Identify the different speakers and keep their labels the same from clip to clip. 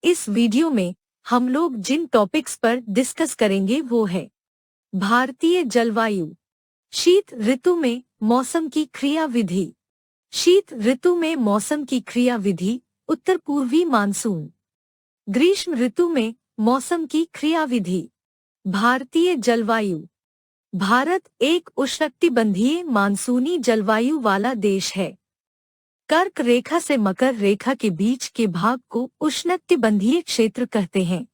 Speaker 1: इस वीडियो में हम लोग जिन टॉपिक्स पर डिस्कस करेंगे वो है भारतीय जलवायु, शीत ऋतु में मौसम की क्रिया विधि, शीत ऋतु में मौसम की क्रिया विधि, उत्तर पूर्वी मानसून, ग्रीष्म ऋतु में मौसम की क्रिया विधि। भारतीय जलवायु। भारत एक उष्णकटिबंधीय मानसूनी जलवायु वाला देश है। कर्क रेखा से मकर रेखा के बीच के भाग को उष्णकटिबंधीय क्षेत्र कहते हैं।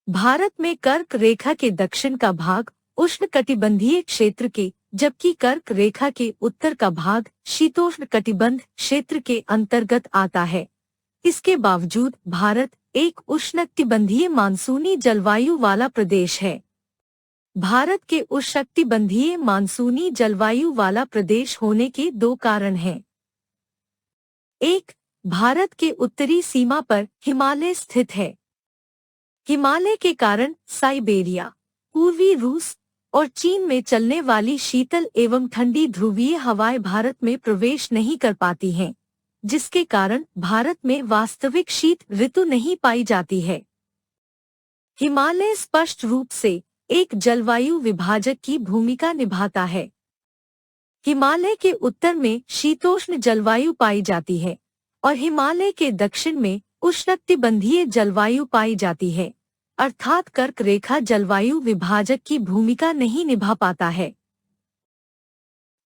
Speaker 1: भारत में कर्क रेखा के दक्षिण का भाग उष्णकटिबंधीय क्षेत्र के, जबकि कर्क रेखा के उत्तर का भाग शीतोष्ण कटिबंध क्षेत्र के अंतर्गत आता है। इसके बावजूद भारत एक उष्णकटिबंधीय मानसूनी जलवायु वाला प्रदेश है। भारत के उष्णकटिबंधीय मानसूनी जलवायु वाला प्रदेश होने के दो कारण हैं। एक, भारत के उत्तरी सीमा पर हिमालय स्थित है। हिमालय के कारण साइबेरिया, पूर्वी रूस और चीन में चलने वाली शीतल एवं ठंडी ध्रुवीय हवाएं भारत में प्रवेश नहीं कर पाती हैं, जिसके कारण भारत में वास्तविक शीत ऋतु नहीं पाई जाती है। हिमालय स्पष्ट रूप से एक जलवायु विभाजक की भूमिका निभाता है। हिमालय के उत्तर में शीतोष्ण जलवायु पाई जाती है और हिमालय के दक्षिण में उष्णकटिबंधीय जलवायु पाई जाती है, अर्थात कर्क रेखा जलवायु विभाजक की भूमिका नहीं निभा पाता है।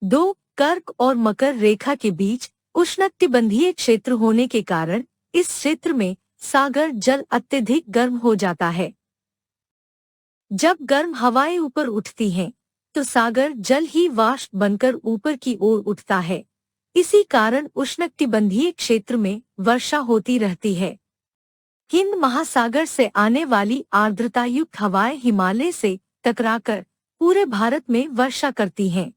Speaker 1: 2. कर्क और मकर रेखा के बीच उष्णकटिबंधीय क्षेत्र होने के कारण इस क्षेत्र में सागर जल अत्यधिक गर्म हो जाता है। जब गर्म हवाएं ऊपर उठती हैं, तो सागर जल ही वाष्प बनकर ऊपर की ओर उठता है। इसी कारण उष्णकटिबंधीय क्षेत्र में वर्षा होती रहती है। हिंद महासागर से आने वाली आर्द्रतायुक्त हवाएं हिमालय से टकराकर पूरे भारत में वर्षा करती हैं।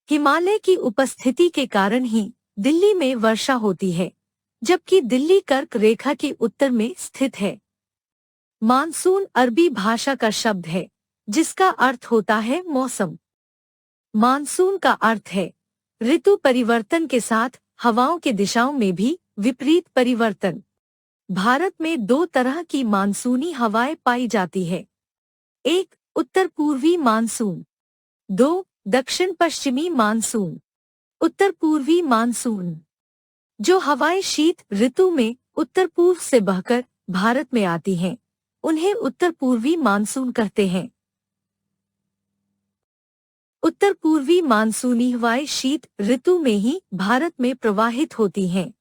Speaker 1: हिमालय की उपस्थिति के कारण ही दिल्ली में वर्षा होती है, जबकि दिल्ली कर्क रेखा के उत्तर में स्थित है। मानसून अरबी भाषा का शब्द है, जिसका अर्थ होता है मौसम। मानसून का अर्थ है ऋतु परिवर्तन के साथ हवाओं के दिशाओं में भी विपरीत परिवर्तन। भारत में दो तरह की मानसूनी हवाएं पाई जाती है। एक, उत्तर पूर्वी मानसून। 2, दक्षिण पश्चिमी मानसून। उत्तर पूर्वी मानसून। जो हवाएं शीत ऋतु में उत्तर पूर्व से बहकर भारत में आती हैं, उन्हें उत्तर पूर्वी मानसून कहते हैं। उत्तर पूर्वी मानसूनी हवाएं शीत ऋतु में ही भारत में प्रवाहित होती हैं।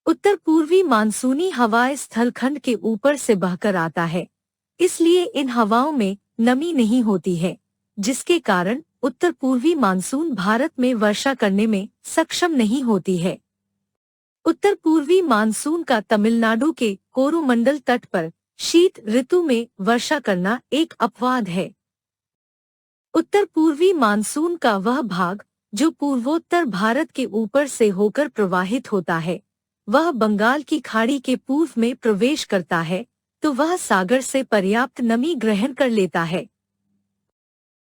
Speaker 1: उत्तर पूर्वी मानसूनी हवाएं स्थलखंड के ऊपर से बहकर आता है, इसलिए इन हवाओं में नमी नहीं होती है, जिसके कारण उत्तर पूर्वी मानसून भारत में वर्षा करने में सक्षम नहीं होती है। उत्तर पूर्वी मानसून का तमिलनाडु के कोरोमंडल तट पर शीत ऋतु में वर्षा करना एक अपवाद है। उत्तर पूर्वी मानसून का वह भाग जो पूर्वोत्तर भारत के ऊपर से होकर प्रवाहित होता है, वह बंगाल की खाड़ी के पूर्व में प्रवेश करता है, तो वह सागर से पर्याप्त नमी ग्रहण कर लेता है।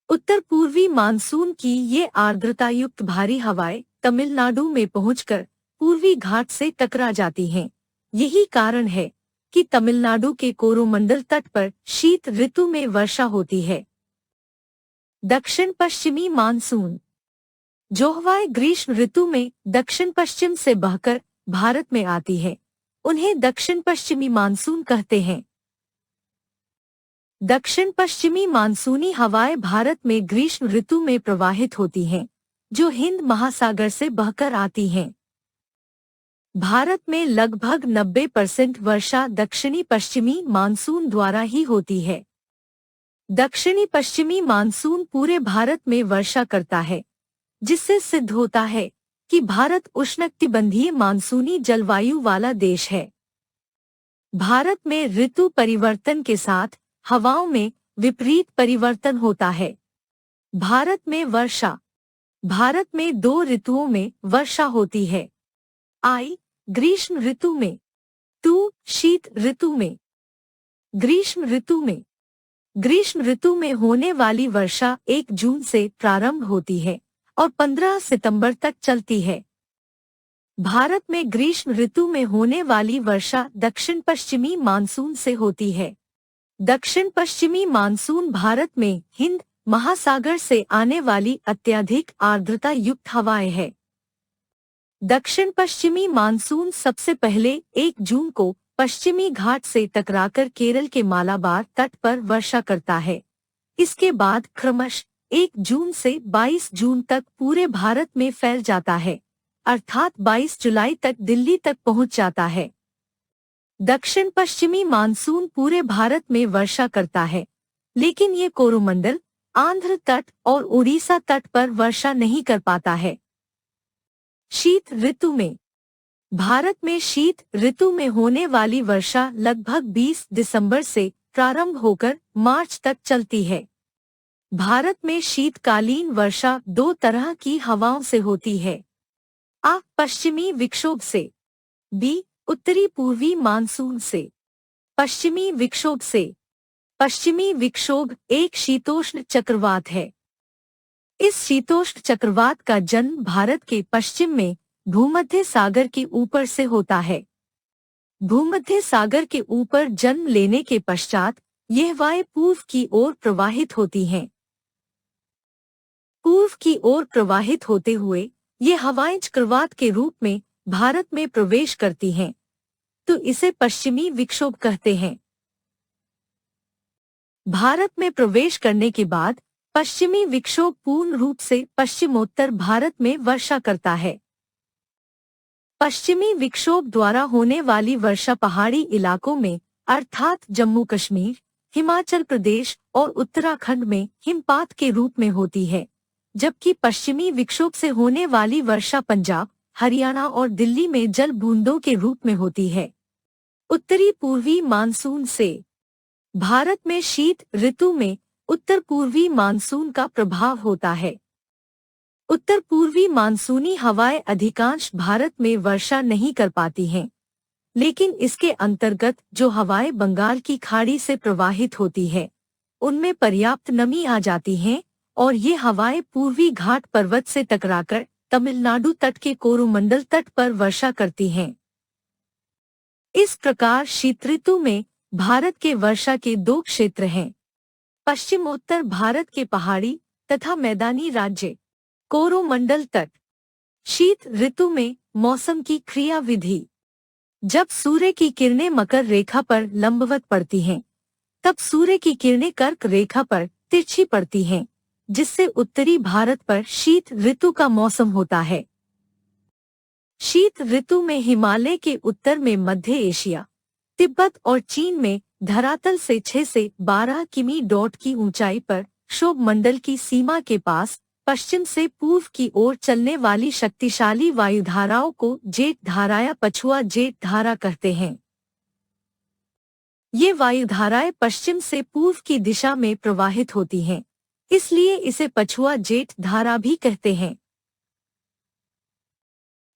Speaker 1: उत्तर पूर्वी मानसून की ये आर्द्रतायुक्त भारी हवाएं तमिलनाडु में पहुंचकर पूर्वी घाट से टकरा जाती हैं। यही कारण है कि तमिलनाडु के कोरोमंडल तट पर शीत ऋतु में वर्षा होती है। दक्षिण पश्चिमी मानसून। जो हवाएं ग्रीष्म ऋतु में दक्षिण पश्चिम से बहकर भारत में आती है, उन्हें दक्षिण पश्चिमी मानसून कहते हैं। दक्षिण पश्चिमी मानसूनी हवाएं भारत में ग्रीष्म ऋतु में प्रवाहित होती हैं, जो हिंद महासागर से बहकर आती हैं। भारत में लगभग 90% वर्षा दक्षिणी पश्चिमी मानसून द्वारा ही होती है। दक्षिणी पश्चिमी मानसून पूरे भारत में वर्षा करता है, जिससे सिद्ध होता है कि भारत उष्णकटिबंधीय मानसूनी जलवायु वाला देश है। भारत में ऋतु परिवर्तन के साथ हवाओं में विपरीत परिवर्तन होता है। भारत में वर्षा। भारत में 2 ऋतुओं में वर्षा होती है। आई, ग्रीष्म ऋतु में। 2, शीत ऋतु में। ग्रीष्म ऋतु में। ग्रीष्म ऋतु में होने वाली वर्षा 1 जून से प्रारंभ होती है और 15 सितंबर तक चलती है। भारत में ग्रीष्म ऋतु में होने वाली वर्षा दक्षिण पश्चिमी मानसून से होती है। दक्षिण पश्चिमी मानसून भारत में हिंद महासागर से आने वाली अत्यधिक आर्द्रता युक्त हवाएं है। दक्षिण पश्चिमी मानसून सबसे पहले 1 जून को पश्चिमी घाट से टकराकर केरल के मालाबार तट पर वर्षा करता है। इसके बाद क्रमश 1 जून से 22 जून तक पूरे भारत में फैल जाता है, अर्थात 22 जुलाई तक दिल्ली तक पहुंच जाता है। दक्षिण पश्चिमी मानसून पूरे भारत में वर्षा करता है, लेकिन ये कोरोमंडल, आंध्र तट और उड़ीसा तट पर वर्षा नहीं कर पाता है। शीत ऋतु में भारत में शीत ऋतु में होने वाली वर्षा लगभग 20 दिसंबर से प्रारंभ होकर मार्च तक चलती है। भारत में शीतकालीन वर्षा 2 तरह की हवाओं से होती है। आ पश्चिमी विक्षोभ से, बी उत्तरी पूर्वी मानसून से। पश्चिमी विक्षोभ से, पश्चिमी विक्षोभ एक शीतोष्ण चक्रवात है। इस शीतोष्ण चक्रवात का जन्म भारत के पश्चिम में भूमध्य सागर के ऊपर से होता है। भूमध्य सागर के ऊपर जन्म लेने के पश्चात यह हवाएं पूर्व की ओर प्रवाहित होती हैं। पूर्व की ओर प्रवाहित होते हुए ये हवाएं चक्रवात के रूप में भारत में प्रवेश करती हैं, तो इसे पश्चिमी विक्षोभ कहते हैं। भारत में प्रवेश करने के बाद पश्चिमी विक्षोभ पूर्ण रूप से पश्चिमोत्तर भारत में वर्षा करता है। पश्चिमी विक्षोभ द्वारा होने वाली वर्षा पहाड़ी इलाकों में अर्थात जम्मू कश्मीर, हिमाचल प्रदेश और उत्तराखंड में हिमपात के रूप में होती है, जबकि पश्चिमी विक्षोभ से होने वाली वर्षा पंजाब, हरियाणा और दिल्ली में जल बूंदों के रूप में होती है। उत्तरी पूर्वी मानसून से भारत में शीत ऋतु में उत्तर पूर्वी मानसून का प्रभाव होता है। उत्तर पूर्वी मानसूनी हवाएं अधिकांश भारत में वर्षा नहीं कर पाती हैं, लेकिन इसके अंतर्गत जो हवाएं बंगाल की खाड़ी से प्रवाहित होती है, उनमें पर्याप्त नमी आ जाती हैं और ये हवाएं पूर्वी घाट पर्वत से टकराकर तमिलनाडु तट के कोरोमंडल तट पर वर्षा करती हैं। इस प्रकार शीत ऋतु में भारत के वर्षा के 2 क्षेत्र हैं, पश्चिमोत्तर भारत के पहाड़ी तथा मैदानी राज्य। कोरोमंडल तट। शीत ऋतु में मौसम की क्रिया विधि। जब सूर्य की किरणें मकर रेखा पर लंबवत पड़ती हैं, तब सूर्य की किरणें कर्क रेखा पर तिरछी पड़ती हैं, जिससे उत्तरी भारत पर शीत ऋतु का मौसम होता है। शीत ऋतु में हिमालय के उत्तर में मध्य एशिया, तिब्बत और चीन में धरातल से 6 से 12 किमी डॉट की ऊंचाई पर क्षोभ मंडल की सीमा के पास पश्चिम से पूर्व की ओर चलने वाली शक्तिशाली वायुधाराओं को जेठ धारा या पछुआ जेठ धारा कहते हैं। ये वायुधाराएं पश्चिम से पूर्व की दिशा में प्रवाहित होती हैं, इसलिए इसे पछुआ जेठ धारा भी कहते हैं।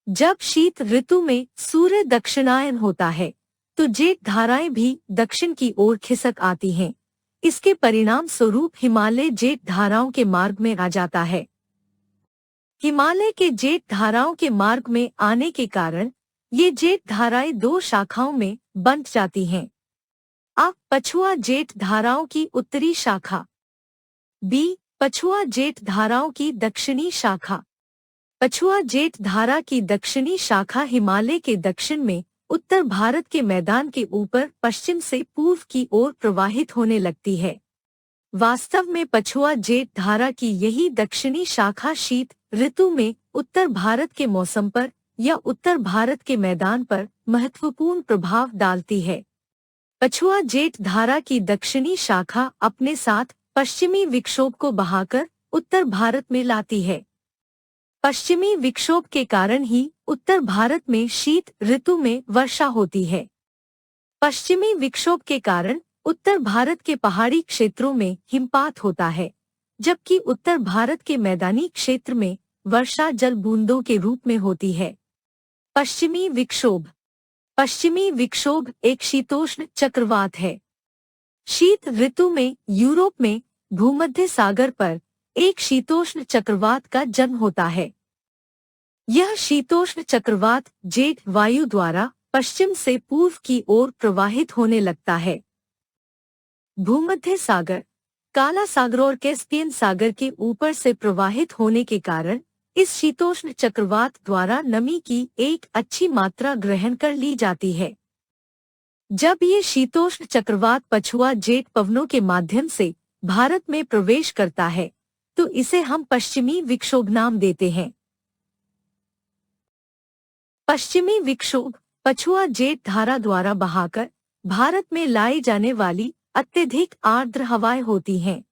Speaker 1: जब शीत ऋतु में सूर्य दक्षिणायन होता है, तो जेठ धाराएं भी दक्षिण की ओर खिसक आती हैं। इसके परिणाम स्वरूप हिमालय जेठ धाराओं के मार्ग में आ जाता है। हिमालय के जेठ धाराओं के मार्ग में आने के कारण ये जेठ धाराएं 2 शाखाओं में बंट जाती हैं। आ पछुआ जेठ धाराओं की उत्तरी शाखा, बी पछुआ जेठ धाराओं की दक्षिणी शाखा। पछुआ जेठ धारा की दक्षिणी शाखा हिमालय के दक्षिण में उत्तर भारत के मैदान के ऊपर पश्चिम से पूर्व की ओर प्रवाहित होने लगती है। वास्तव में पछुआ जेठ धारा की यही दक्षिणी शाखा शीत ऋतु में उत्तर भारत के मौसम पर या उत्तर भारत के मैदान पर महत्वपूर्ण प्रभाव डालती है। पछुआ जेठ धारा की दक्षिणी शाखा अपने साथ पश्चिमी विक्षोभ को बहाकर उत्तर भारत में लाती है। पश्चिमी विक्षोभ के कारण ही उत्तर भारत में शीत ऋतु में वर्षा होती है। पश्चिमी विक्षोभ के कारण उत्तर भारत के पहाड़ी क्षेत्रों में हिमपात होता है, जबकि उत्तर भारत के मैदानी क्षेत्र में वर्षा जल बूंदों के रूप में होती है। पश्चिमी विक्षोभ। पश्चिमी विक्षोभ एक शीतोष्ण चक्रवात है। शीत ऋतु में यूरोप में भूमध्य सागर पर एक शीतोष्ण चक्रवात का जन्म होता है। यह शीतोष्ण चक्रवात जेट वायु द्वारा पश्चिम से पूर्व की ओर प्रवाहित होने लगता है। भूमध्य सागर, काला सागर और कैस्पियन सागर के ऊपर से प्रवाहित होने के कारण इस शीतोष्ण चक्रवात द्वारा नमी की एक अच्छी मात्रा ग्रहण कर ली जाती है। जब ये शीतोष्ण चक्रवात पछुआ जेट पवनों के माध्यम से भारत में प्रवेश करता है तो इसे हम पश्चिमी विक्षोभ नाम देते हैं। पश्चिमी विक्षोभ पछुआ जेट धारा द्वारा बहाकर भारत में लाई जाने वाली अत्यधिक आर्द्र हवाएं होती हैं।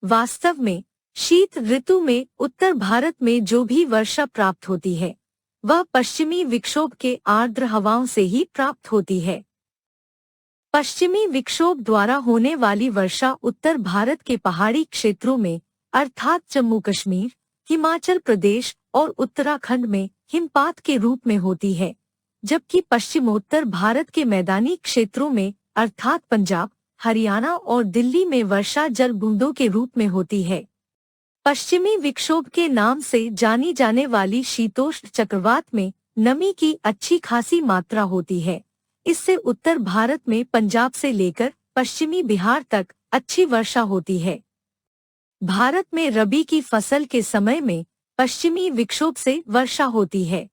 Speaker 1: वास्तव में शीत ऋतु में उत्तर भारत में जो भी वर्षा प्राप्त होती है वह पश्चिमी विक्षोभ के आर्द्र हवाओं से ही प्राप्त होती है। पश्चिमी विक्षोभ द्वारा होने वाली वर्षा उत्तर भारत के पहाड़ी क्षेत्रों में अर्थात जम्मू कश्मीर, हिमाचल प्रदेश और उत्तराखंड में हिमपात के रूप में होती है, जबकि पश्चिमोत्तर भारत के मैदानी क्षेत्रों में अर्थात पंजाब, हरियाणा और दिल्ली में वर्षा जल बूंदों के रूप में होती है। पश्चिमी विक्षोभ के नाम से जानी जाने वाली शीतोष्ण चक्रवात में नमी की अच्छी खासी मात्रा होती है। इससे उत्तर भारत में पंजाब से लेकर पश्चिमी बिहार तक अच्छी वर्षा होती है। भारत में रबी की फसल के समय में पश्चिमी विक्षोभ से वर्षा होती है।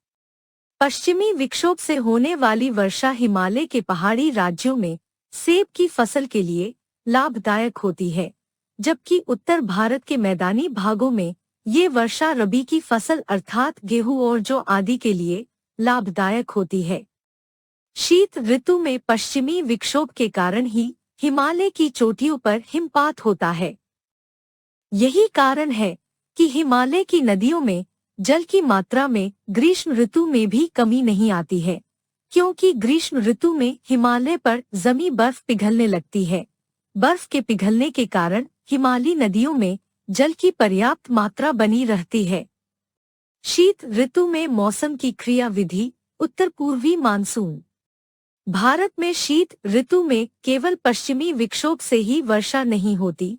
Speaker 1: पश्चिमी विक्षोभ से होने वाली वर्षा हिमालय के पहाड़ी राज्यों में सेब की फसल के लिए लाभदायक होती है, जबकि उत्तर भारत के मैदानी भागों में ये वर्षा रबी की फसल अर्थात गेहूं और जौ आदि के लिए लाभदायक होती है। शीत ऋतु में पश्चिमी विक्षोभ के कारण ही हिमालय की चोटियों पर हिमपात होता है। यही कारण है कि हिमालय की नदियों में जल की मात्रा में ग्रीष्म ऋतु में भी कमी नहीं आती है, क्योंकि ग्रीष्म ऋतु में हिमालय पर जमी बर्फ पिघलने लगती है। बर्फ के पिघलने के कारण हिमालयी नदियों में जल की पर्याप्त मात्रा बनी रहती है। शीत ऋतु में मौसम की क्रिया विधि उत्तर पूर्वी मानसून। भारत में शीत ऋतु में केवल पश्चिमी विक्षोभ से ही वर्षा नहीं होती,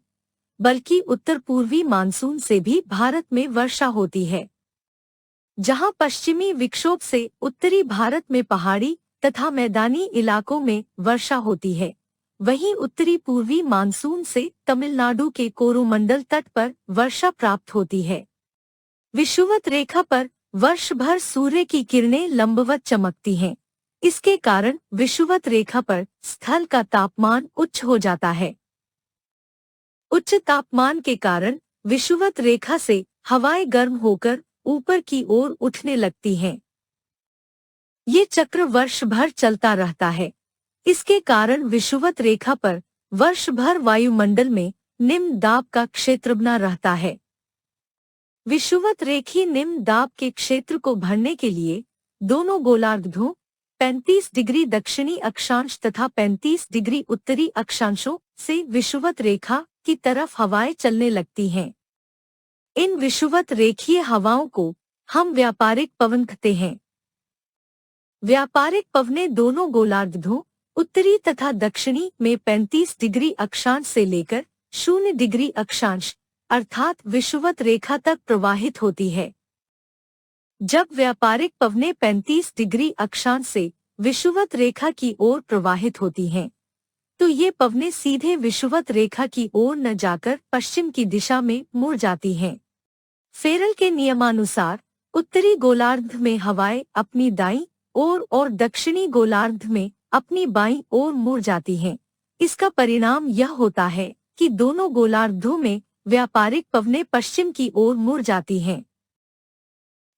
Speaker 1: बल्कि उत्तर पूर्वी मानसून से भी भारत में वर्षा होती है। जहां पश्चिमी विक्षोभ से उत्तरी भारत में पहाड़ी तथा मैदानी इलाकों में वर्षा होती है, वहीं उत्तरी पूर्वी मानसून से तमिलनाडु के कोरोमंडल तट पर वर्षा प्राप्त होती है। विषुवत रेखा पर वर्ष भर सूर्य की किरणें लंबवत चमकती हैं। इसके कारण विषुवत रेखा पर स्थल का तापमान उच्च हो जाता है। उच्च तापमान के कारण विषुवत रेखा से हवाएं गर्म होकर ऊपर की ओर उठने लगती हैं। ये चक्र वर्ष भर चलता रहता है। इसके कारण विषुवत रेखा पर वर्ष भर वायुमंडल में निम्न दाब का क्षेत्र बना रहता है। विषुवत रेखी निम्न दाब के क्षेत्र को भरने के लिए दोनों गोलार्धों 35 डिग्री दक्षिणी अक्षांश तथा 35 डिग्री उत्तरी अक्षांशों से विषुवत रेखा की तरफ हवाएं चलने लगती हैं। इन विषुवत रेखीय हवाओं को हम व्यापारिक पवन कहते हैं। व्यापारिक पवनें दोनों गोलार्धों उत्तरी तथा दक्षिणी में 35 डिग्री अक्षांश से लेकर 0 डिग्री अक्षांश अर्थात विषुवत रेखा तक प्रवाहित होती है। जब व्यापारिक पवनें 35 डिग्री अक्षांश से विषुवत रेखा की ओर प्रवाहित होती हैं, तो ये पवनें सीधे विषुवत रेखा की ओर न जाकर पश्चिम की दिशा में मुड़ जाती हैं। फेरल के नियमानुसार उत्तरी गोलार्ध में हवाएं अपनी दाईं ओर और दक्षिणी गोलार्ध में अपनी बाईं ओर मुड़ जाती हैं। इसका परिणाम यह होता है कि दोनों गोलार्धों में व्यापारिक पवनें पश्चिम की ओर मुड़ जाती हैं।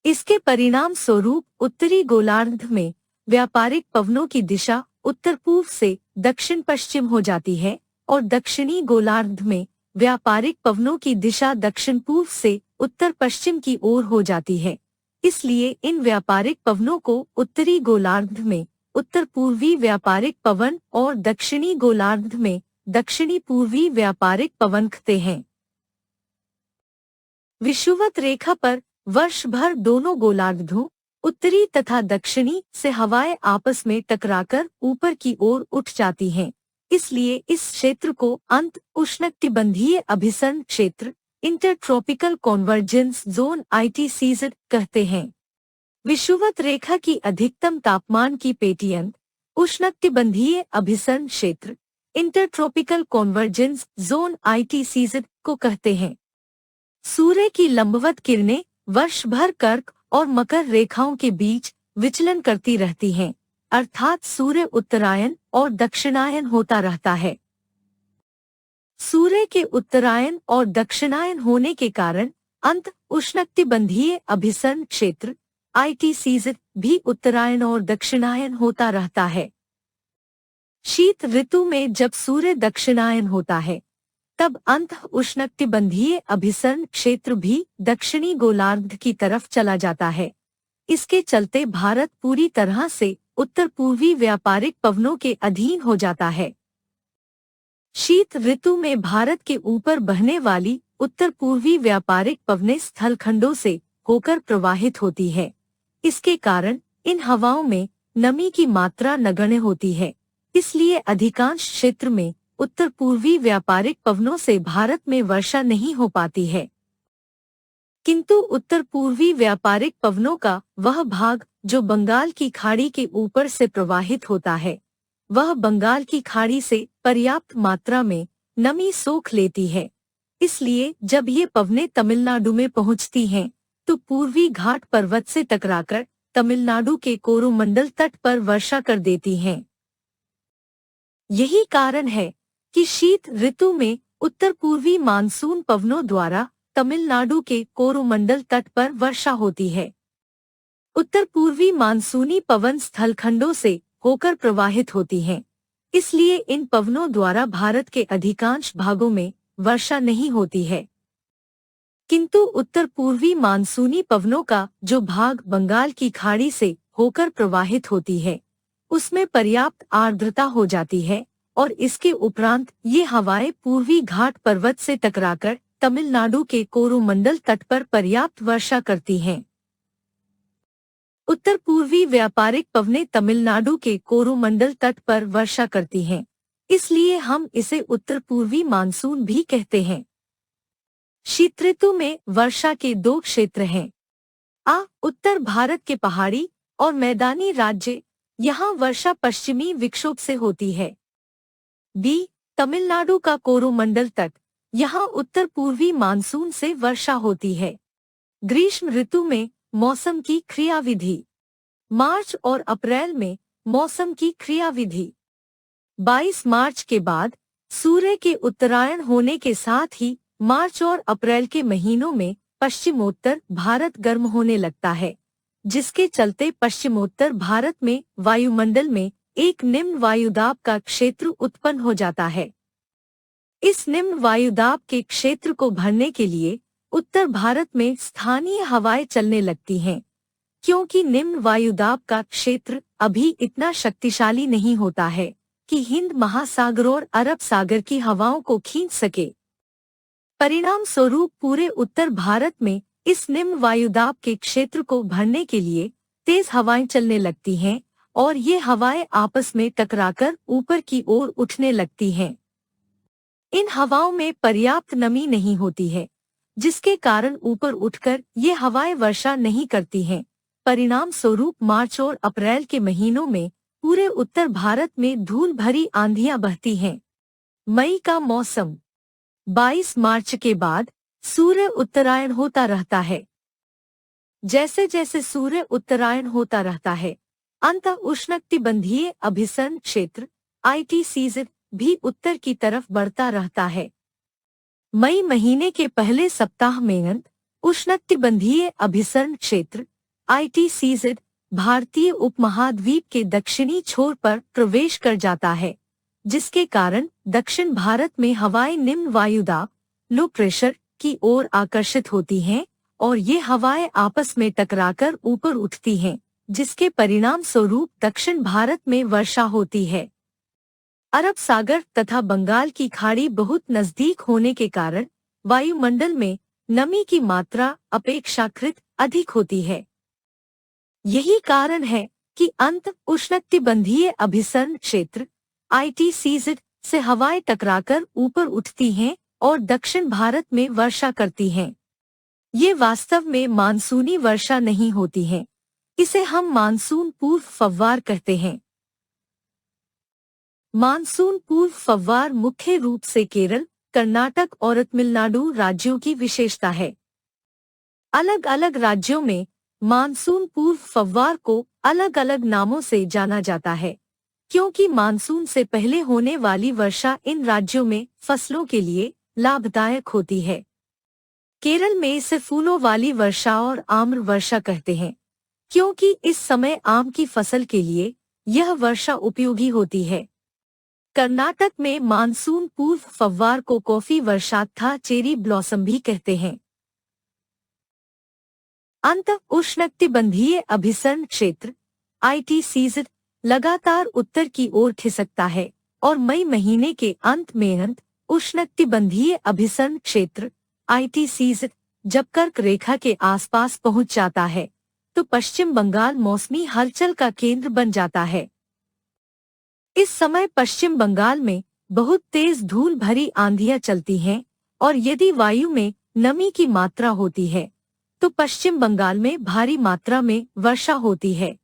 Speaker 1: इसके परिणाम स्वरूप उत्तरी गोलार्ध में व्यापारिक पवनों की दिशा उत्तर पूर्व से दक्षिण पश्चिम हो जाती है और दक्षिणी गोलार्ध में व्यापारिक पवनों की दिशा दक्षिण पूर्व से उत्तर पश्चिम की ओर हो जाती है। इसलिए इन व्यापारिक पवनों को उत्तरी गोलार्ध में उत्तर पूर्वी व्यापारिक पवन और दक्षिणी गोलार्ध में दक्षिणी पूर्वी व्यापारिक पवन कहते हैं। विषुवत रेखा पर वर्ष भर दोनों गोलार्धों उत्तरी तथा दक्षिणी से हवाएं आपस में टकराकर ऊपर की ओर उठ जाती हैं। इसलिए इस क्षेत्र को अंत उष्णकटिबंधीय अभिसरण क्षेत्र इंटरट्रॉपिकल कॉन्वर्जेंस जोन ITCZ कहते हैं। विषुवत रेखा की अधिकतम तापमान की पेटियंत उष्णकटिबंधीय अभिसरण क्षेत्र इंटरट्रॉपिकल कॉन्वर्जेंस जोन ITCZ को कहते हैं। सूर्य की लंबवत किरणें वर्ष भर कर्क और मकर रेखाओं के बीच विचलन करती रहती हैं, अर्थात सूर्य उत्तरायण और दक्षिणायन होता रहता है। सूर्य के उत्तरायण और दक्षिणायन होने के कारण अंत उष्णकटिबंधीय अभिसरण क्षेत्र ITCZ भी उत्तरायण और दक्षिणायन होता रहता है। शीत ऋतु में जब सूर्य दक्षिणायन होता है तब अंत उष्णकटिबंधीय अभिसरण क्षेत्र भी दक्षिणी गोलार्ध की तरफ चला जाता है। इसके चलते भारत पूरी तरह से उत्तर पूर्वी व्यापारिक पवनों के अधीन हो जाता है। शीत ऋतु में भारत के ऊपर बहने वाली उत्तर पूर्वी व्यापारिक पवनें स्थलखंडों से होकर प्रवाहित होती है। इसके कारण इन हवाओं में नमी की मात्रा नगण्य होती है, इसलिए अधिकांश क्षेत्र में उत्तर पूर्वी व्यापारिक पवनों से भारत में वर्षा नहीं हो पाती है। किंतु उत्तर पूर्वी व्यापारिक पवनों का वह भाग जो बंगाल की खाड़ी के ऊपर से प्रवाहित होता है, वह बंगाल की खाड़ी से पर्याप्त मात्रा में नमी सोख लेती है। इसलिए जब ये पवनें तमिलनाडु में पहुंचती हैं, तो पूर्वी घाट पर्वत से टकराकर तमिलनाडु के कोरोमंडल तट पर वर्षा कर देती हैं। यही कारण है कि शीत ऋतु में उत्तर पूर्वी मानसून पवनों द्वारा तमिलनाडु के कोरोमंडल तट पर वर्षा होती है। उत्तर पूर्वी मानसूनी पवन स्थलखंडों से होकर प्रवाहित होती हैं, इसलिए इन पवनों द्वारा भारत के अधिकांश भागों में वर्षा नहीं होती है। किंतु उत्तर पूर्वी मानसूनी पवनों का जो भाग बंगाल की खाड़ी से होकर प्रवाहित होती है, उसमें पर्याप्त आर्द्रता हो जाती है और इसके उपरांत ये हवाएं पूर्वी घाट पर्वत से टकराकर तमिलनाडु के कोरोमंडल तट पर पर्याप्त वर्षा करती हैं। उत्तर पूर्वी व्यापारिक पवनें तमिलनाडु के कोरोमंडल तट पर वर्षा करती हैं, इसलिए हम इसे उत्तर पूर्वी मानसून भी कहते हैं। शीत ऋतु में वर्षा के दो क्षेत्र हैं। उत्तर भारत के पहाड़ी और मैदानी राज्य, यहाँ वर्षा पश्चिमी विक्षोभ से होती है। तमिलनाडु का कोरोमंडल तट, यहाँ उत्तर पूर्वी मानसून से वर्षा होती है। ग्रीष्म ऋतु में मौसम की क्रियाविधि। मार्च और अप्रैल में मौसम की क्रियाविधि। 22 मार्च के बाद सूर्य के उत्तरायण होने के साथ ही मार्च और अप्रैल के महीनों में पश्चिमोत्तर भारत गर्म होने लगता है, जिसके चलते पश्चिमोत्तर भारत में वायुमंडल में एक निम्न वायुदाब का क्षेत्र उत्पन्न हो जाता है। इस निम्न वायुदाब के क्षेत्र को भरने के लिए उत्तर भारत में स्थानीय हवाएं चलने लगती हैं, क्योंकि निम्न वायुदाब का क्षेत्र अभी इतना शक्तिशाली नहीं होता है कि हिंद महासागर और अरब सागर की हवाओं को खींच सके। परिणाम स्वरूप पूरे उत्तर भारत में इस निम्न वायुदाब के क्षेत्र को भरने के लिए तेज हवाएं चलने लगती हैं और ये हवाएं आपस में टकराकर ऊपर की ओर उठने लगती हैं। इन हवाओं में पर्याप्त नमी नहीं होती है, जिसके कारण ऊपर उठकर ये हवाएं वर्षा नहीं करती हैं। परिणाम स्वरूप मार्च और अप्रैल के महीनों में पूरे उत्तर भारत में धूल भरी आंधियां बहती हैं। मई का मौसम। 22 मार्च के बाद सूर्य उत्तरायण होता रहता है। जैसे जैसे सूर्य उत्तरायण होता रहता है, अंत उष्णकटिबंधीय अभिसरण क्षेत्र ITCZ भी उत्तर की तरफ बढ़ता रहता है। मई महीने के पहले सप्ताह में अंत उष्णकटिबंधीय अभिसरण क्षेत्र ITCZ भारतीय उपमहाद्वीप के दक्षिणी छोर पर प्रवेश कर जाता है, जिसके कारण दक्षिण भारत में हवाएं निम्न वायुदाब लो प्रेशर की ओर आकर्षित होती हैं और ये हवाएं आपस में टकराकर ऊपर उठती हैं, जिसके परिणाम स्वरूप दक्षिण भारत में वर्षा होती है। अरब सागर तथा बंगाल की खाड़ी बहुत नजदीक होने के कारण वायुमंडल में नमी की मात्रा अपेक्षाकृत अधिक होती है। यही कारण है कि अंत उष्णकटिबंधीय अभिसरण क्षेत्र ITCZ से हवाएं टकराकर ऊपर उठती हैं और दक्षिण भारत में वर्षा करती हैं। ये वास्तव में मानसूनी वर्षा नहीं होती हैं। इसे हम मानसून पूर्व फव्वार कहते हैं। मानसून पूर्व फव्वार मुख्य रूप से केरल, कर्नाटक और तमिलनाडु राज्यों की विशेषता है। अलग अलग राज्यों में मानसून पूर्व फव्वार को अलग अलग नामों से जाना जाता है, क्योंकि मानसून से पहले होने वाली वर्षा इन राज्यों में फसलों के लिए लाभदायक होती है। केरल में इसे फूलों वाली वर्षा और आम्र वर्षा कहते हैं, क्योंकि इस समय आम की फसल के लिए यह वर्षा उपयोगी होती है। कर्नाटक में मानसून पूर्व फव्वार को कॉफी वर्षातथा चेरी ब्लॉसम भी कहते हैं। अंत उष्णकटिबंधीय अभिसरण क्षेत्र ITCZ लगातार उत्तर की ओर खिसकता है और मई महीने के अंत में अंत उष्णकटिबंधीय अभिसरण क्षेत्र ITCZ जब कर्क रेखा के आसपास पहुंच जाता है तो पश्चिम बंगाल मौसमी हलचल का केंद्र बन जाता है। इस समय पश्चिम बंगाल में बहुत तेज धूल भरी आंधियां चलती हैं और यदि वायु में नमी की मात्रा होती है तो पश्चिम बंगाल में भारी मात्रा में वर्षा होती है।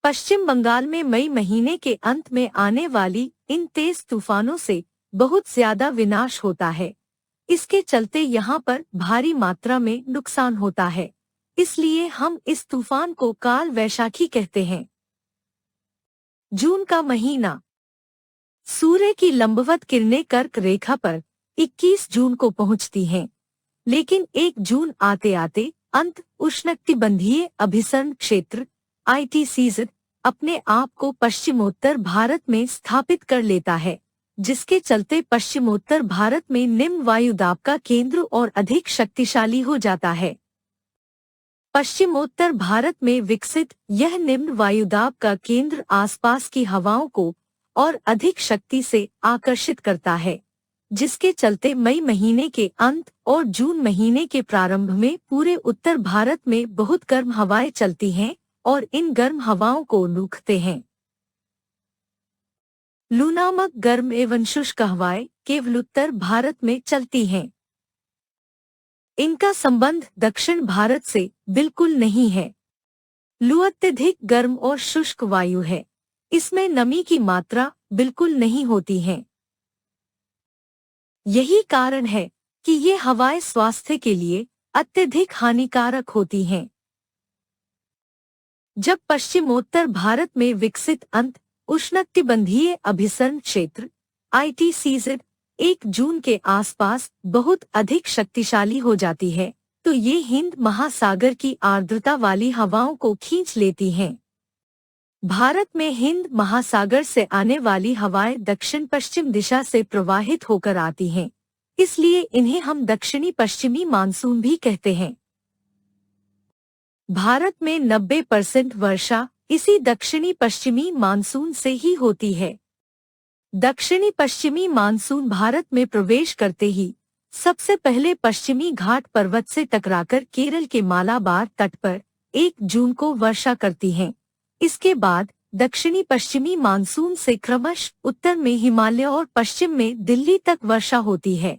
Speaker 1: पश्चिम बंगाल में मई महीने के अंत में आने वाली इन तेज तूफानों से बहुत ज्यादा विनाश होता है। इसके चलते यहाँ पर भारी मात्रा में नुकसान होता है, इसलिए हम इस तूफान को काल वैशाखी कहते हैं। जून का महीना। सूर्य की लंबवत किरणें कर्क रेखा पर 21 जून को पहुंचती हैं, लेकिन 1 जून आते आते अंत उष्णकटिबंधीय अभिसरण क्षेत्र ITCZ अपने आप को पश्चिमोत्तर भारत में स्थापित कर लेता है, जिसके चलते पश्चिमोत्तर भारत में निम्न वायुदाब का केंद्र और अधिक शक्तिशाली हो जाता है। पश्चिमोत्तर भारत में विकसित यह निम्न वायुदाब का केंद्र आसपास की हवाओं को और अधिक शक्ति से आकर्षित करता है, जिसके चलते मई महीने के अंत और जून महीने के प्रारंभ में पूरे उत्तर भारत में बहुत गर्म हवाएं चलती हैं और इन गर्म हवाओं को रूखते हैं। लू नामक गर्म एवं शुष्क हवाएं केवल उत्तर भारत में चलती हैं। इनका संबंध दक्षिण भारत से बिल्कुल नहीं है। लू अत्यधिक गर्म और शुष्क वायु है, इसमें नमी की मात्रा बिल्कुल नहीं होती है। यही कारण है कि ये हवाएं स्वास्थ्य के लिए अत्यधिक हानिकारक होती हैं। जब पश्चिमोत्तर भारत में विकसित अंत उष्णकटिबंधीय अभिसरण क्षेत्र ITCZ 1 जून के आसपास बहुत अधिक शक्तिशाली हो जाती है, तो ये हिंद महासागर की आर्द्रता वाली हवाओं को खींच लेती हैं। भारत में हिंद महासागर से आने वाली हवाएं दक्षिण पश्चिम दिशा से प्रवाहित होकर आती हैं, इसलिए इन्हें हम दक्षिणी पश्चिमी मानसून भी कहते हैं। भारत में 90% वर्षा इसी दक्षिणी पश्चिमी मानसून से ही होती है। दक्षिणी पश्चिमी मानसून भारत में प्रवेश करते ही सबसे पहले पश्चिमी घाट पर्वत से टकराकर केरल के मालाबार तट पर 1 जून को वर्षा करती हैं। इसके बाद दक्षिणी पश्चिमी मानसून से क्रमशः उत्तर में हिमालय और पश्चिम में दिल्ली तक वर्षा होती है।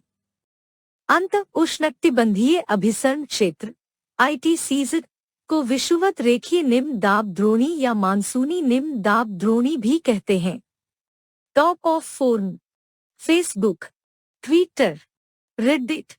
Speaker 1: अंत उष्णकटिबंधीय अभिसरण क्षेत्र ITCZ को विषुवत रेखीय निम्न दाब द्रोणी या मानसूनी निम्न दाब द्रोणी भी कहते हैं। Top of form, Facebook, Twitter, Reddit,